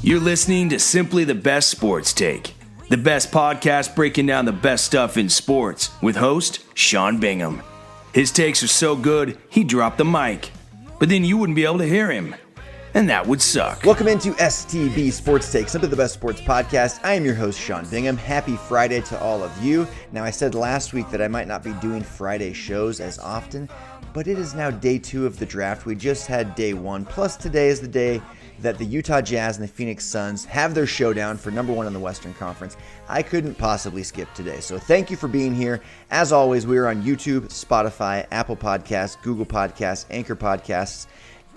You're listening to Simply the Best Sports Take, the best podcast breaking down the best stuff in sports with host Sean Bingham. His takes are so good, he dropped the mic, but then you wouldn't be able to hear him, and that would suck. Welcome into STB Sports Take, Simply the Best Sports Podcast. I am your host, Sean Bingham. Happy Friday to all of you. Now, I said last week that I might not be doing Friday shows as often, but it is now day 2 of the draft. We just had day 1, plus today is the day that the Utah Jazz and the Phoenix Suns have their showdown for number 1 in the Western Conference. I couldn't possibly skip today, so thank you for being here. As always, we are on YouTube, Spotify, Apple Podcasts, Google Podcasts, Anchor Podcasts.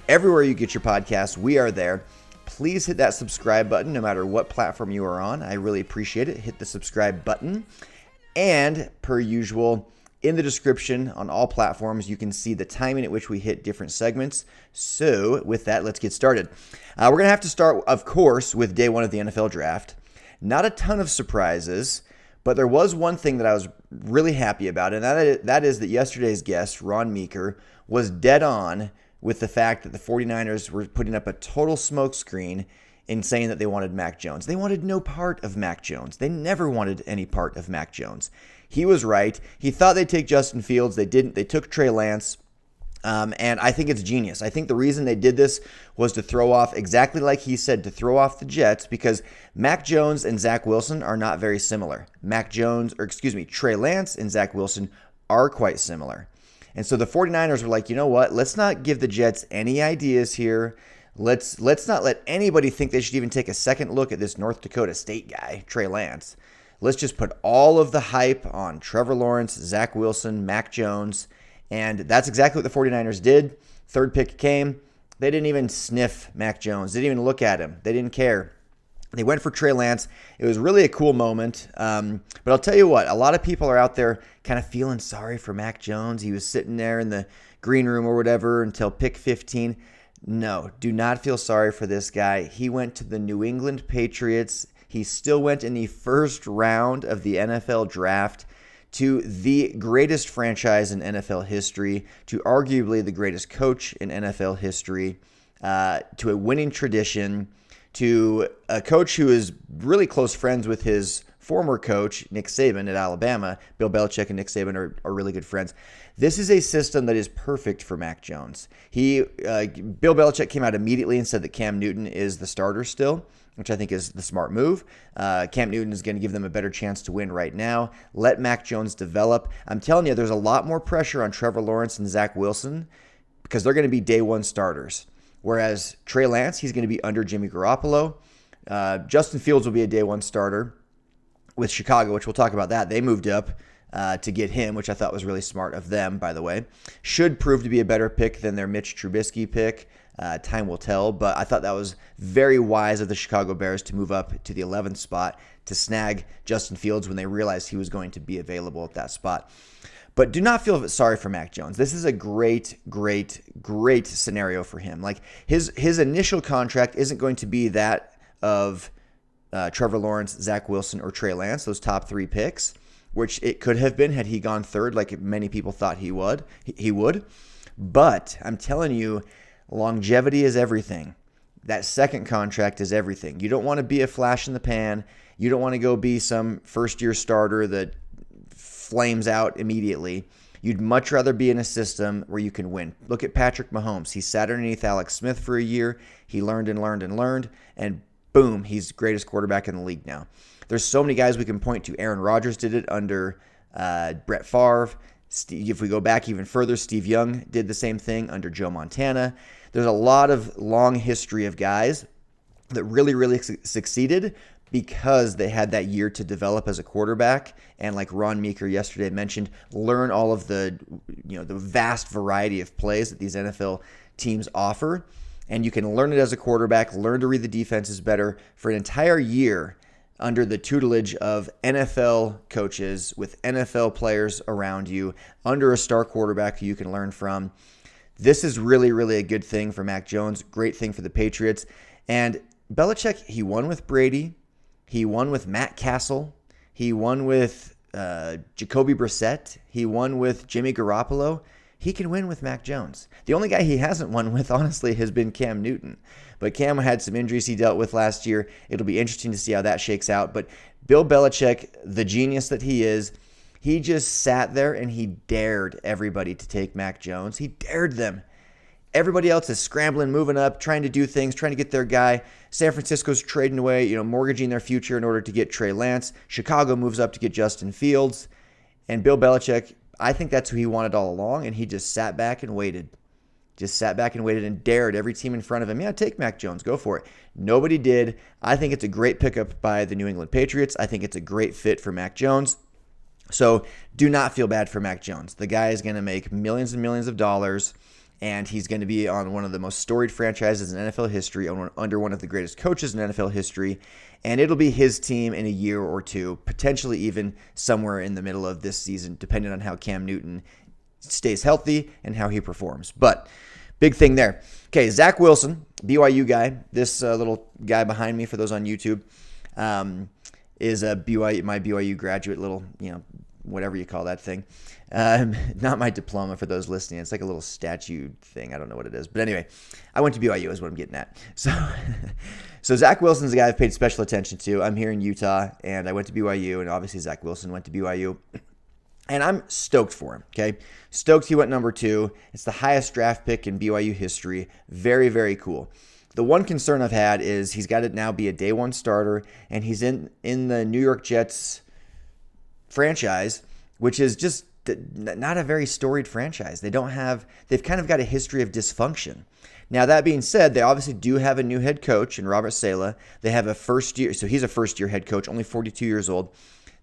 Everywhere you get your podcasts, we are there. Please hit that subscribe button no matter what platform you are on. I really appreciate it. Hit the subscribe button. And per usual, in the description on all platforms, you can see the timing at which we hit different segments. So with that, let's get started. We're going to have to start, of course, with day 1 of the NFL draft. Not a ton of surprises, but there was one thing that I was really happy about, and that is that yesterday's guest, Ron Meeker, was dead on with the fact that the 49ers were putting up a total smokescreen in saying that they wanted Mac Jones. They wanted no part of Mac Jones. They never wanted any part of Mac Jones. He was right. He thought they'd take Justin Fields. They didn't. They took Trey Lance. And I think it's genius. I think the reason they did this was to throw off, exactly like he said, to throw off the Jets, because Mac Jones and Zach Wilson are not very similar. Trey Lance and Zach Wilson are quite similar. And so the 49ers were like, you know what? Let's not give the Jets any ideas here. Let's not let anybody think they should even take a second look at this North Dakota State guy, Trey Lance. Let's just put all of the hype on Trevor Lawrence, Zach Wilson, Mac Jones. And that's exactly what the 49ers did. Third pick came. They didn't even sniff Mac Jones. They didn't even look at him. They didn't care. They went for Trey Lance. It was really a cool moment. But I'll tell you what, a lot of people are out there kind of feeling sorry for Mac Jones. He was sitting there in the green room or whatever until pick 15. No, do not feel sorry for this guy. He went to the New England Patriots. He still went in the first round of the NFL draft to the greatest franchise in NFL history, to arguably the greatest coach in NFL history, to a winning tradition, to a coach who is really close friends with his former coach, Nick Saban at Alabama. Bill Belichick and Nick Saban are really good friends. This is a system that is perfect for Mac Jones. Bill Belichick came out immediately and said that Cam Newton is the starter still, which I think is the smart move. Cam Newton is going to give them a better chance to win right now. Let Mac Jones develop. I'm telling you, there's a lot more pressure on Trevor Lawrence and Zach Wilson because they're going to be day 1 starters. Whereas Trey Lance, he's going to be under Jimmy Garoppolo. Justin Fields will be a day 1 starter with Chicago, which we'll talk about that. They moved up to get him, which I thought was really smart of them, by the way. Should prove to be a better pick than their Mitch Trubisky pick. Time will tell, but I thought that was very wise of the Chicago Bears to move up to the 11th spot to snag Justin Fields when they realized he was going to be available at that spot. But do not feel sorry for Mac Jones. This is a great scenario for him. Like his initial contract isn't going to be that of Trevor Lawrence, Zach Wilson, or Trey Lance, those top 3 picks, which it could have been had he gone third, like many people thought he would. But I'm telling you, longevity is everything. That second contract is everything. You don't want to be a flash in the pan. You don't want to go be some first-year starter that flames out immediately. You'd much rather be in a system where you can win. Look at Patrick Mahomes. He sat underneath Alex Smith for a year. He learned, and boom, he's the greatest quarterback in the league now. There's so many guys we can point to. Aaron Rodgers did it under Brett Favre. If we go back even further, Steve Young did the same thing under Joe Montana. There's a lot of long history of guys that really succeeded because they had that year to develop as a quarterback. And like Ron Meeker yesterday mentioned, learn all of the vast variety of plays that these NFL teams offer. And you can learn it as a quarterback, learn to read the defenses better for an entire year under the tutelage of NFL coaches with NFL players around you, under a star quarterback who you can learn from. This is really a good thing for Mac Jones, great thing for the Patriots. And Belichick, he won with Brady. He won with Matt Castle. He won with Jacoby Brissett. He won with Jimmy Garoppolo. he can win with Mac Jones. The only guy he hasn't won with, honestly, has been Cam Newton. But Cam had some injuries he dealt with last year. It'll be interesting to see how that shakes out. But Bill Belichick, the genius that he is, he just sat there and he dared everybody to take Mac Jones. He dared them. Everybody else is scrambling, moving up, trying to do things, trying to get their guy. San Francisco's trading away, mortgaging their future in order to get Trey Lance. Chicago moves up to get Justin Fields. And Bill Belichick, I think that's who he wanted all along, and he just sat back and waited. Just sat back and waited and dared every team in front of him, yeah, take Mac Jones, go for it. Nobody did. I think it's a great pickup by the New England Patriots. I think it's a great fit for Mac Jones. So do not feel bad for Mac Jones. The guy is going to make millions and millions of dollars, and he's going to be on one of the most storied franchises in NFL history, under one of the greatest coaches in NFL history, and it'll be his team in a year or two, potentially even somewhere in the middle of this season, depending on how Cam Newton stays healthy and how he performs. But big thing there. Okay, Zach Wilson, BYU guy, this little guy behind me for those on YouTube, is a my BYU graduate, little, whatever you call that thing. Not my diploma for those listening. It's like a little statue thing. I don't know what it is. But anyway, I went to BYU is what I'm getting at. So Zach Wilson's a guy I've paid special attention to. I'm here in Utah, and I went to BYU, and obviously Zach Wilson went to BYU. And I'm stoked for him, okay? Stoked he went number 2. It's the highest draft pick in BYU history. Very, very cool. The one concern I've had is he's got to now be a day one starter, and he's in the New York Jets franchise, which is just not a very storied franchise. They've kind of got a history of dysfunction. Now, that being said, they obviously do have a new head coach in Robert Saleh. They have so he's a first-year head coach, only 42 years old.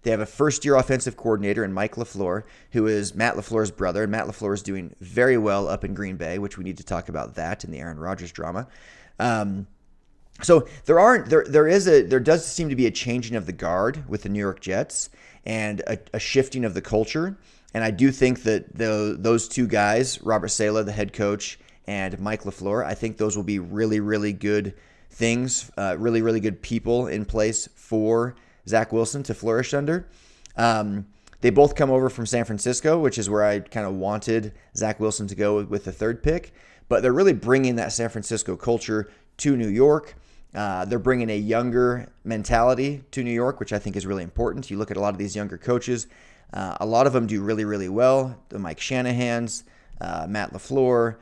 They have a first-year offensive coordinator in Mike LaFleur, who is Matt LaFleur's brother. And Matt LaFleur is doing very well up in Green Bay, which we need to talk about that in the Aaron Rodgers drama. So there does seem to be a changing of the guard with the New York Jets and a shifting of the culture. And I do think that those two guys, Robert Saleh, the head coach, and Mike LaFleur, I think those will be really, really good things, really, really good people in place for Zach Wilson to flourish under. They both come over from San Francisco, which is where I kind of wanted Zach Wilson to go with the 3rd pick. But they're really bringing that San Francisco culture to New York. They're bringing a younger mentality to New York, which I think is really important. You look at a lot of these younger coaches. A lot of them do really, really well. The Mike Shanahans, Matt LaFleur,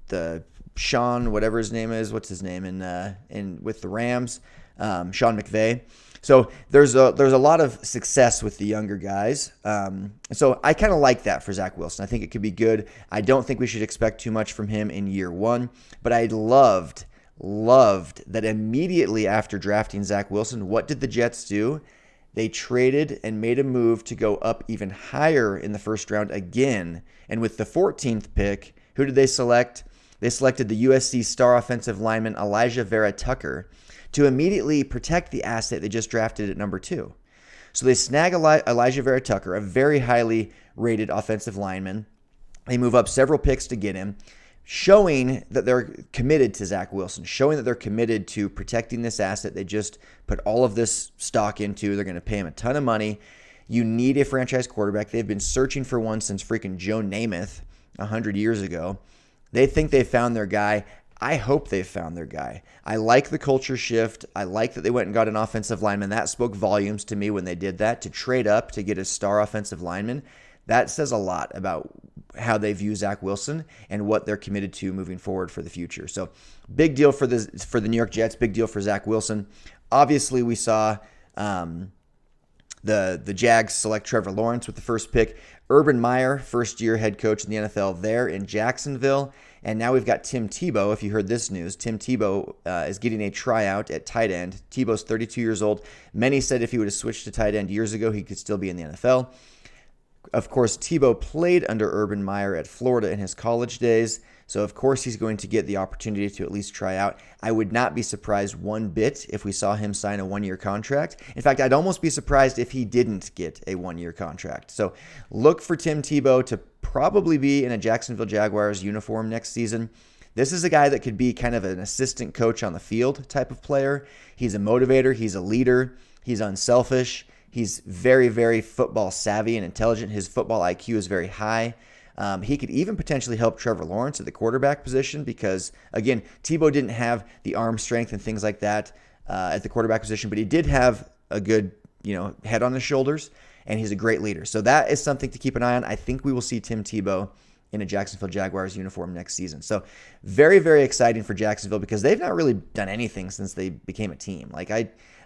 the Sean, whatever his name is, what's his name in with the Rams, Sean McVay. So there's a lot of success with the younger guys. So I kind of like that for Zach Wilson. I think it could be good. I don't think we should expect too much from him in year 1, but I loved that immediately after drafting Zach Wilson, what did the Jets do? They traded and made a move to go up even higher in the first round again. And with the 14th pick, who did they select? They selected the USC star offensive lineman Elijah Vera Tucker to immediately protect the asset they just drafted at number 2. So they snag Elijah Vera Tucker, a very highly rated offensive lineman. They move up several picks to get him, showing that they're committed to Zach Wilson, showing that they're committed to protecting this asset they just put all of this stock into. They're going to pay him a ton of money. You need a franchise quarterback. They've been searching for one since freaking Joe Namath 100 years ago. They think they found their guy. I hope they found their guy. I like the culture shift. I like that they went and got an offensive lineman. That spoke volumes to me when they did that, to trade up to get a star offensive lineman. That says a lot about how they view Zach Wilson and what they're committed to moving forward for the future. So big deal for the New York Jets, big deal for Zach Wilson. Obviously, we saw the Jags select Trevor Lawrence with the first pick. Urban Meyer, first-year head coach in the NFL there in Jacksonville. And now we've got Tim Tebow. If you heard this news, Tim Tebow is getting a tryout at tight end. Tebow's 32 years old. Many said if he would have switched to tight end years ago, he could still be in the NFL. Of course, Tebow played under Urban Meyer at Florida in his college days, so of course he's going to get the opportunity to at least try out. I would not be surprised one bit if we saw him sign a 1-year contract. In fact, I'd almost be surprised if he didn't get a 1-year contract. So look for Tim Tebow to probably be in a Jacksonville Jaguars uniform next season. This is a guy that could be kind of an assistant coach on the field type of player. He's a motivator. He's a leader. He's unselfish. He's very, very football savvy and intelligent. His football IQ is very high. He could even potentially help Trevor Lawrence at the quarterback position because, again, Tebow didn't have the arm strength and things like that at the quarterback position, but he did have a good, head on his shoulders, and he's a great leader. So that is something to keep an eye on. I think we will see Tim Tebow in a Jacksonville Jaguars uniform next season. So very, very exciting for Jacksonville because they've not really done anything since they became a team. Like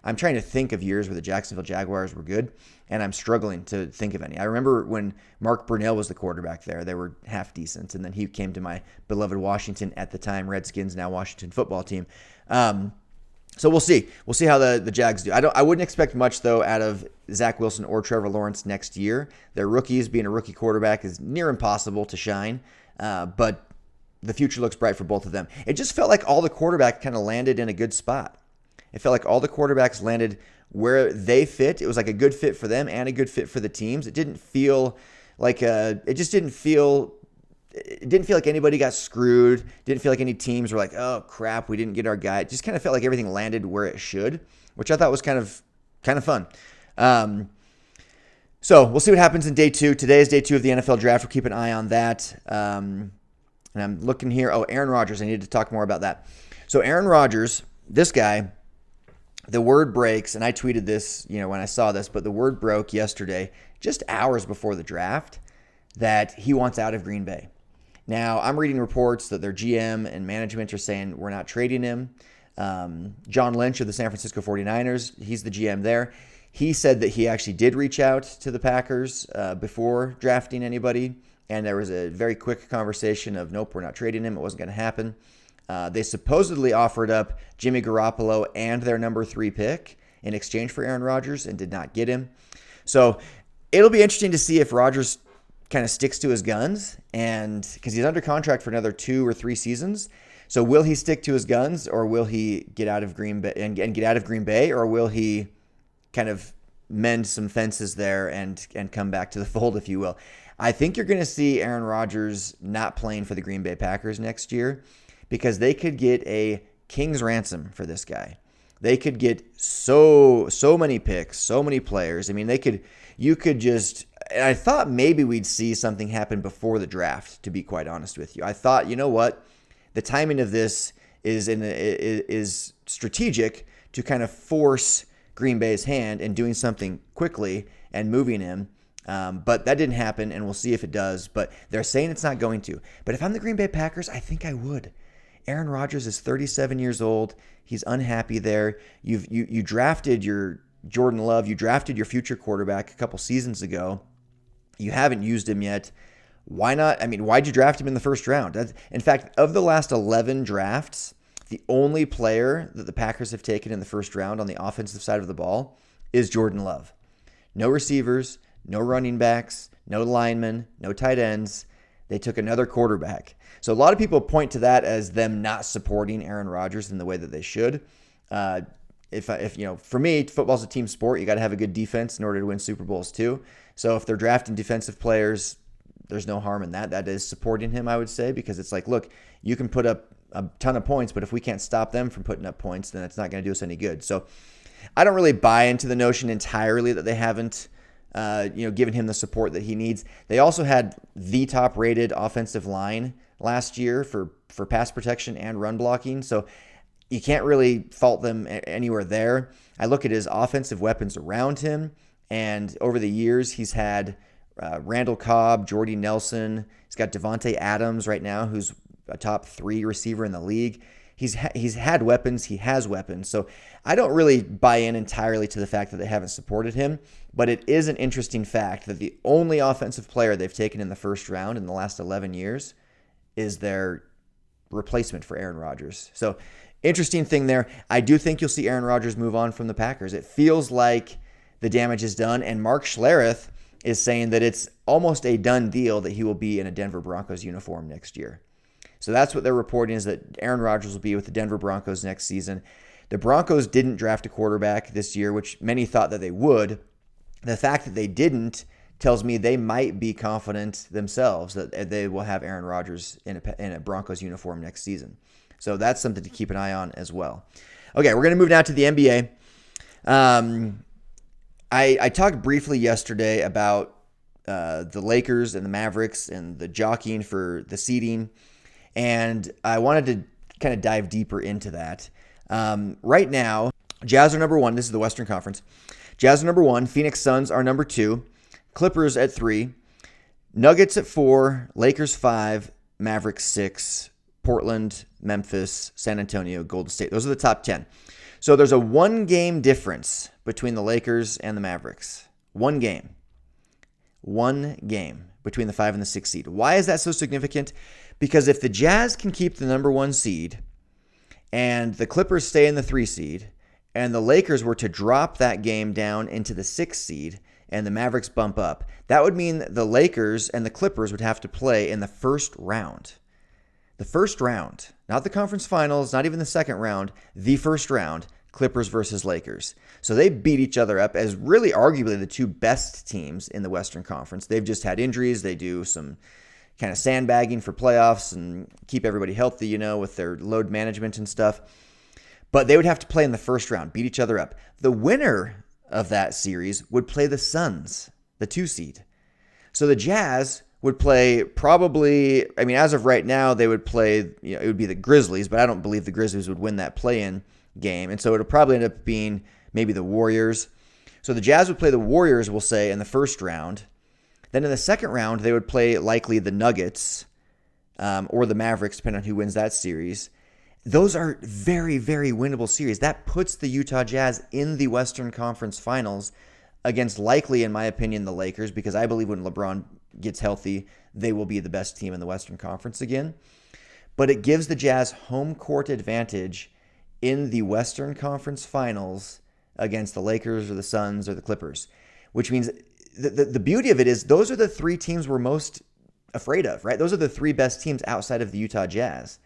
I'm trying to think of years where the Jacksonville Jaguars were good, and I'm struggling to think of any. I remember when Mark Brunell was the quarterback there, they were half decent, and then he came to my beloved Washington at the time, Redskins, now Washington football team. So we'll see. We'll see how the Jags do. I wouldn't expect much, though, out of Zach Wilson or Trevor Lawrence next year. They're rookies. Being a rookie quarterback is near impossible to shine, but the future looks bright for both of them. It just felt like all the quarterbacks kind of landed in a good spot. It felt like all the quarterbacks landed where they fit. It was like a good fit for them and a good fit for the teams. It didn't feel like it didn't feel like anybody got screwed. It didn't feel like any teams were like, oh crap, we didn't get our guy. It just kind of felt like everything landed where it should, which I thought was kind of fun. So we'll see what happens in day 2. Today is day 2 of the NFL draft. We'll keep an eye on that. And I'm looking here. Oh, Aaron Rodgers. I need to talk more about that. So Aaron Rodgers, this guy, the word breaks, and I tweeted this, when I saw this, but the word broke yesterday, just hours before the draft, that he wants out of Green Bay. Now, I'm reading reports that their GM and management are saying we're not trading him. John Lynch of the San Francisco 49ers, he's the GM there. He said that he actually did reach out to the Packers before drafting anybody, and there was a very quick conversation of, nope, we're not trading him. It wasn't going to happen. They supposedly offered up Jimmy Garoppolo and their number 3 pick in exchange for Aaron Rodgers and did not get him. So it'll be interesting to see if Rodgers kind of sticks to his guns, and because he's under contract for another 2 or 3 seasons. So will he stick to his guns, or will he get out of Green Bay and get out of Green Bay, or will he kind of mend some fences there and come back to the fold, if you will? I think you're going to see Aaron Rodgers not playing for the Green Bay Packers next year, because they could get a king's ransom for this guy. They could get so many picks, so many players. I mean, you could just, and I thought maybe we'd see something happen before the draft, to be quite honest with you. I thought, you know what? The timing of this is strategic to kind of force Green Bay's hand in doing something quickly and moving him. But that didn't happen, and we'll see if it does. But they're saying it's not going to. But if I'm the Green Bay Packers, I think I would. Aaron Rodgers is 37 years old. He's unhappy there. You drafted your Jordan Love. You drafted your future quarterback a couple seasons ago. You haven't used him yet. Why not? I mean, why'd you draft him in the first round? In fact, of the last 11 drafts, the only player that the Packers have taken in the first round on the offensive side of the ball is Jordan Love. No receivers, no running backs, no linemen, no tight ends. They took another quarterback. So a lot of people point to that as them not supporting Aaron Rodgers in the way that they should. For me, football's a team sport. You got to have a good defense in order to win Super Bowls too. So if they're drafting defensive players, there's no harm in that. That is supporting him, I would say, because it's like, look, you can put up a ton of points, but if we can't stop them from putting up points, then it's not going to do us any good. So I don't really buy into the notion entirely that they haven't given him the support that he needs. They also had the top-rated offensive line last year for pass protection and run blocking, so you can't really fault them anywhere there. I look at his offensive weapons around him, and over the years, he's had Randall Cobb, Jordy Nelson. He's got Devontae Adams right now, who's a top 3 receiver in the league. He's had weapons. He has weapons. So I don't really buy in entirely to the fact that they haven't supported him, but it is an interesting fact that the only offensive player they've taken in the first round in the last 11 years is their replacement for Aaron Rodgers. So interesting thing there. I do think you'll see Aaron Rodgers move on from the Packers. It feels like the damage is done, and Mark Schlereth is saying that it's almost a done deal that he will be in a Denver Broncos uniform next year. So that's what they're reporting, is that Aaron Rodgers will be with the Denver Broncos next season. The Broncos didn't draft a quarterback this year, which many thought that they would. The fact that they didn't tells me they might be confident themselves that they will have Aaron Rodgers in a Broncos uniform next season. So that's something to keep an eye on as well. Okay, we're going to move now to the NBA. I talked briefly yesterday about the Lakers and the Mavericks and the jockeying for the seeding. And I wanted to kind of dive deeper into that. Right now, Jazz are number 1. This is the Western Conference. Jazz are number 1. Phoenix Suns are number 2. Clippers at 3. Nuggets at 4. Lakers 5. Mavericks 6. Portland, Memphis, San Antonio, Golden State. Those are the top 10. So there's a 1-game difference between the Lakers and the Mavericks. 1 game. 1 game between the 5 and the 6 seed. Why is that so significant? Because if the Jazz can keep the number 1 seed and the Clippers stay in the 3 seed and the Lakers were to drop that game down into the 6 seed and the Mavericks bump up, that would mean the Lakers and the Clippers would have to play in the first round. The first round, not the conference finals, not even the second round, the first round, Clippers versus Lakers. So they beat each other up as really arguably the 2 best teams in the Western Conference. They've just had injuries. They do some kind of sandbagging for playoffs and keep everybody healthy, with their load management and stuff. But they would have to play in the first round, beat each other up. The winner of that series would play the Suns, the 2 seed. So the Jazz would play probably, as of right now, they would play, it would be the Grizzlies, but I don't believe the Grizzlies would win that play-in game. And so it'll probably end up being maybe the Warriors. So the Jazz would play the Warriors, we'll say, in the first round. Then in the second round, they would play likely the Nuggets or the Mavericks, depending on who wins that series. Those are very, very winnable series. That puts the Utah Jazz in the Western Conference Finals against likely, in my opinion, the Lakers, because I believe when LeBron gets healthy, they will be the best team in the Western Conference again. But it gives the Jazz home court advantage in the Western Conference Finals against the Lakers or the Suns or the Clippers, which means the beauty of it is those are the 3 teams we're most afraid of, right? Those are the 3 best teams outside of the Utah Jazz,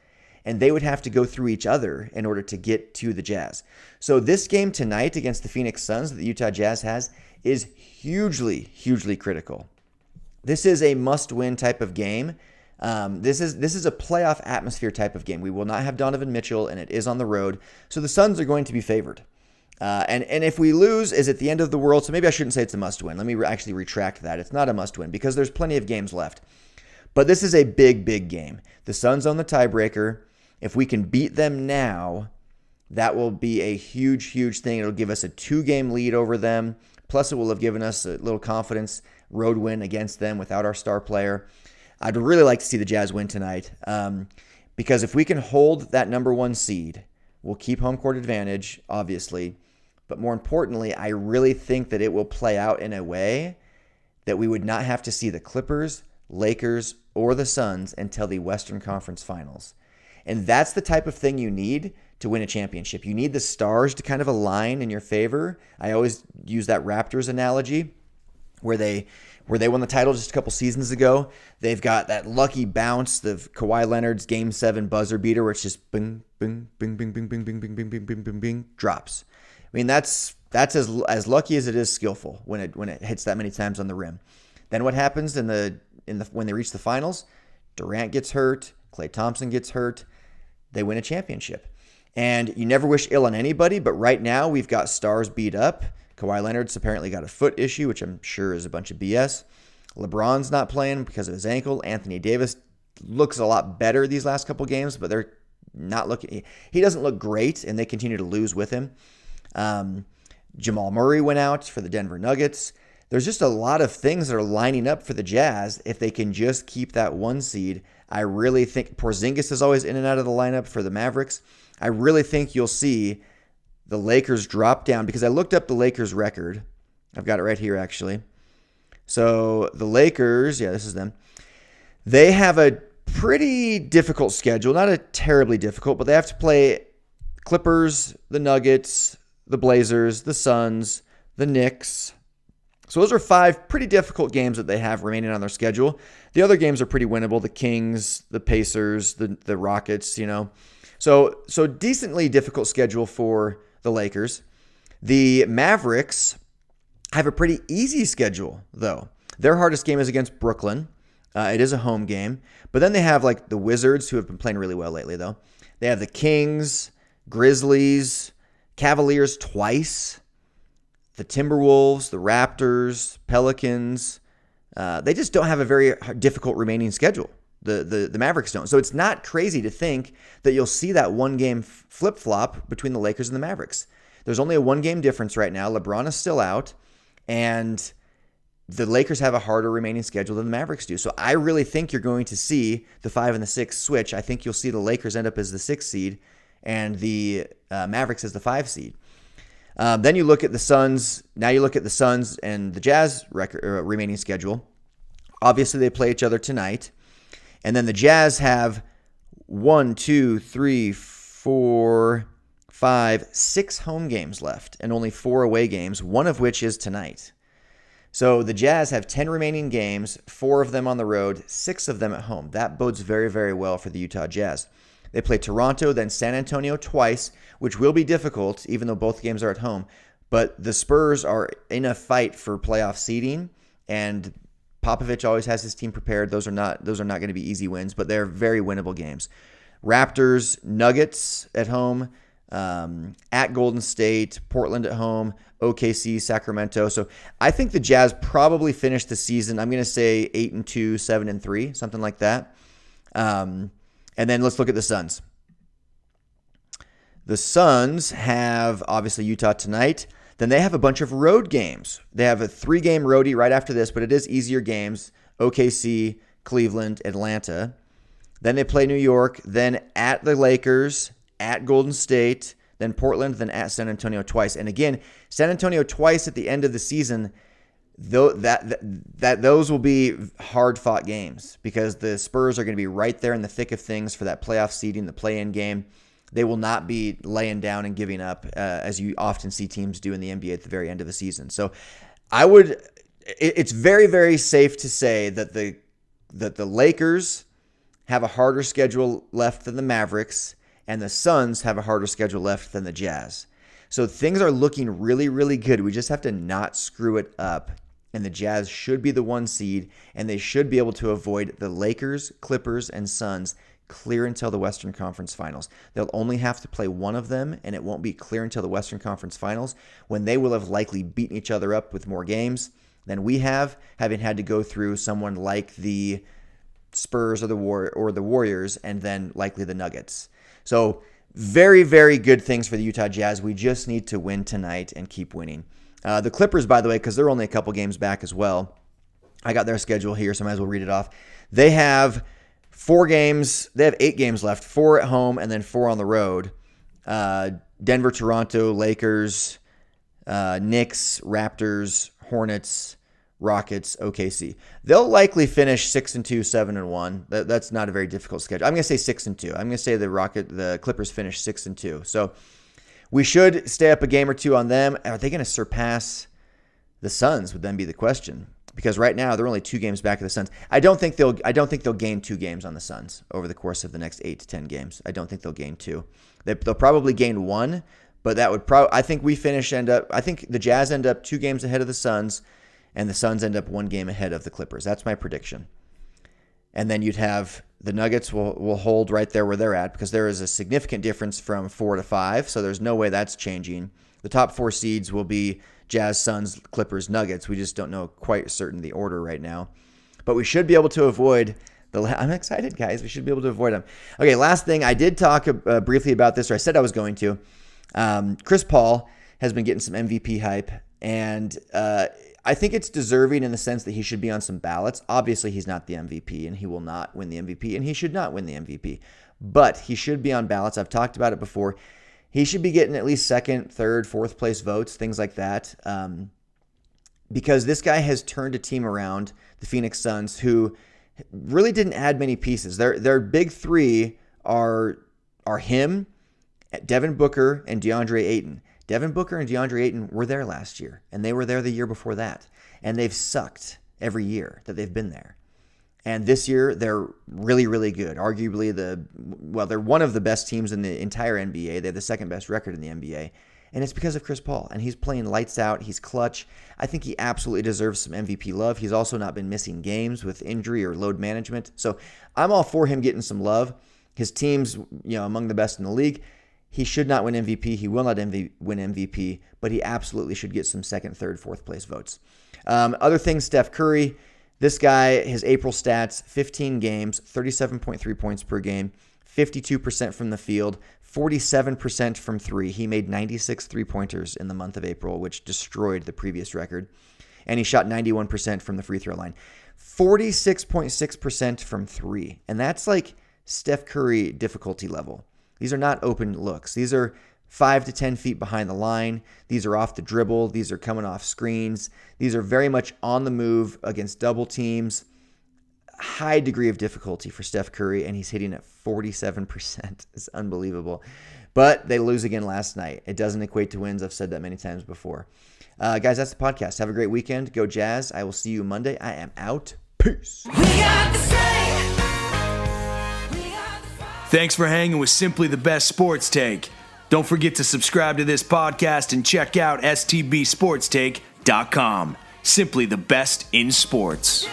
and they would have to go through each other in order to get to the Jazz. So this game tonight against the Phoenix Suns that the Utah Jazz has is hugely, hugely critical. This is a must-win type of game. This is a playoff atmosphere type of game. We will not have Donovan Mitchell, and it is on the road. So the Suns are going to be favored. And if we lose, is it the end of the world? So maybe I shouldn't say it's a must-win. Let me actually retract that. It's not a must-win because there's plenty of games left. But this is a big, big game. The Suns own the tiebreaker. If we can beat them now, that will be a huge, huge thing. It'll give us a 2-game lead over them. Plus, it will have given us a little confidence road win against them without our star player. I'd really like to see the Jazz win tonight because if we can hold that number 1 seed, we'll keep home court advantage, obviously. But more importantly, I really think that it will play out in a way that we would not have to see the Clippers, Lakers, or the Suns until the Western Conference Finals. And that's the type of thing you need to win a championship. You need the stars to kind of align in your favor. I always use that Raptors analogy where they won the title just a couple seasons ago. They've got that lucky bounce of Kawhi Leonard's Game 7 buzzer beater where it's just bing, bing, bing, bing, bing, bing, bing, bing, bing, bing, bing, bing, bing, drops. That's as lucky as it is skillful when it hits that many times on the rim. Then what happens when they reach the finals? Durant gets hurt, Klay Thompson gets hurt. They win a championship. And you never wish ill on anybody, but right now we've got stars beat up. Kawhi Leonard's apparently got a foot issue, which I'm sure is a bunch of BS. LeBron's not playing because of his ankle. Anthony Davis looks a lot better these last couple games, but they're not looking. He doesn't look great, and they continue to lose with him. Jamal Murray went out for the Denver Nuggets. There's just a lot of things that are lining up for the Jazz if they can just keep that 1 seed. I really think Porzingis is always in and out of the lineup for the Mavericks. I really think you'll see the Lakers drop down because I looked up the Lakers record. I've got it right here, actually. So the Lakers, this is them. They have a pretty difficult schedule. Not a terribly difficult, but they have to play Clippers, the Nuggets, the Blazers, the Suns, the Knicks. So those are 5 pretty difficult games that they have remaining on their schedule. The other games are pretty winnable. The Kings, the Pacers, the Rockets, So decently difficult schedule for the Lakers. The Mavericks have a pretty easy schedule, though. Their hardest game is against Brooklyn. It is a home game. But then they have like the Wizards, who have been playing really well lately, though. They have the Kings, Grizzlies, Cavaliers twice, the Timberwolves, the Raptors, Pelicans, They just don't have a very difficult remaining schedule. The Mavericks don't. So it's not crazy to think that you'll see that one-game flip-flop between the Lakers and the Mavericks. There's only a one-game difference right now. LeBron is still out, and the Lakers have a harder remaining schedule than the Mavericks do. So I really think you're going to see the 5 and the 6 switch. I think you'll see the Lakers end up as the 6 seed and the Mavericks as the 5 seed. Then you look at the Suns. Now you look at the Suns and the Jazz remaining schedule. Obviously, they play each other tonight. And then the Jazz have 6 home games left and only 4 away games, one of which is tonight. So the Jazz have 10 remaining games, 4 of them on the road, 6 of them at home. That bodes very, very well for the Utah Jazz. They play Toronto, then San Antonio twice, which will be difficult, even though both games are at home. But the Spurs are in a fight for playoff seeding, and Popovich always has his team prepared. Those are not going to be easy wins, but they're very winnable games. Raptors, Nuggets at home, at Golden State, Portland at home, OKC, Sacramento. So I think the Jazz probably finish the season, I'm going to say 8-2, 7-3, something like that. And then let's look at the Suns. The Suns have, obviously, Utah tonight. Then they have a bunch of road games. They have a 3-game roadie right after this, but it is easier games. OKC, Cleveland, Atlanta. Then they play New York, then at the Lakers, at Golden State, then Portland, then at San Antonio twice. And again, San Antonio twice at the end of the season, those will be hard-fought games because the Spurs are going to be right there in the thick of things for that playoff seeding, the play-in game. They will not be laying down and giving up as you often see teams do in the NBA at the very end of the season. So it's very, very safe to say that the Lakers have a harder schedule left than the Mavericks, and the Suns have a harder schedule left than the Jazz. So things are looking really, really good. We just have to not screw it up, and the Jazz should be the 1 seed, and they should be able to avoid the Lakers, Clippers, and Suns clear until the Western Conference Finals. They'll only have to play one of them, and it won't be clear until the Western Conference Finals, when they will have likely beaten each other up with more games than we have, having had to go through someone like the Spurs or the Warriors, and then likely the Nuggets. So very, very good things for the Utah Jazz. We just need to win tonight and keep winning. The Clippers, by the way, because they're only a couple games back as well, I got their schedule here, so I might as well read it off. They have 4 games. They have 8 games left, 4 at home and then 4 on the road. Denver, Toronto, Lakers, Knicks, Raptors, Hornets, Rockets, OKC. They'll likely finish 6-2, 7-1. That's not a very difficult schedule. I'm going to say 6-2. I'm going to say the Clippers finish 6-2. So we should stay up a game or two on them. Are they going to surpass the Suns? Would then be the question. Because right now they're only 2 games back of the Suns. I don't think they'll gain 2 games on the Suns over the course of the next 8 to 10 games. I don't think they'll gain 2. They'll probably gain 1, but that would I think the Jazz end up 2 games ahead of the Suns, and the Suns end up 1 game ahead of the Clippers. That's my prediction. And then you'd have the Nuggets will hold right there where they're at because there is a significant difference from 4 to 5, so there's no way that's changing. The top 4 seeds will be Jazz, Suns, Clippers, Nuggets. We just don't know quite certain the order right now. But we should be able to avoid I'm excited, guys. We should be able to avoid them. Okay, last thing. I did talk briefly about this, or I said I was going to. Chris Paul has been getting some MVP hype, and I think it's deserving in the sense that he should be on some ballots. Obviously, he's not the MVP, and he will not win the MVP, and he should not win the MVP. But he should be on ballots. I've talked about it before. He should be getting at least 2nd, 3rd, 4th place votes, things like that, because this guy has turned a team around, the Phoenix Suns, who really didn't add many pieces. Their big 3 are him, Devin Booker, and DeAndre Ayton. Devin Booker and DeAndre Ayton were there last year, and they were there the year before that, and they've sucked every year that they've been there. And this year, they're really, really good. Arguably, they're one of the best teams in the entire NBA. They have the 2nd best record in the NBA. And it's because of Chris Paul. And he's playing lights out. He's clutch. I think he absolutely deserves some MVP love. He's also not been missing games with injury or load management. So I'm all for him getting some love. His team's among the best in the league. He should not win MVP. He will not win MVP. But he absolutely should get some 2nd, 3rd, 4th place votes. Other things, Steph Curry. This guy, his April stats, 15 games, 37.3 points per game, 52% from the field, 47% from three. He made 96 three-pointers in the month of April, which destroyed the previous record. And he shot 91% from the free throw line. 46.6% from three. And that's like Steph Curry difficulty level. These are not open looks. These are 5 to 10 feet behind the line. These are off the dribble. These are coming off screens. These are very much on the move against double teams. High degree of difficulty for Steph Curry, and he's hitting at 47%. It's unbelievable. But they lose again last night. It doesn't equate to wins. I've said that many times before. Guys, that's the podcast. Have a great weekend. Go Jazz. I will see you Monday. I am out. Peace. Thanks for hanging with Simply the Best Sports Take. Don't forget to subscribe to this podcast and check out STB Sports Take.com. Simply the best in sports.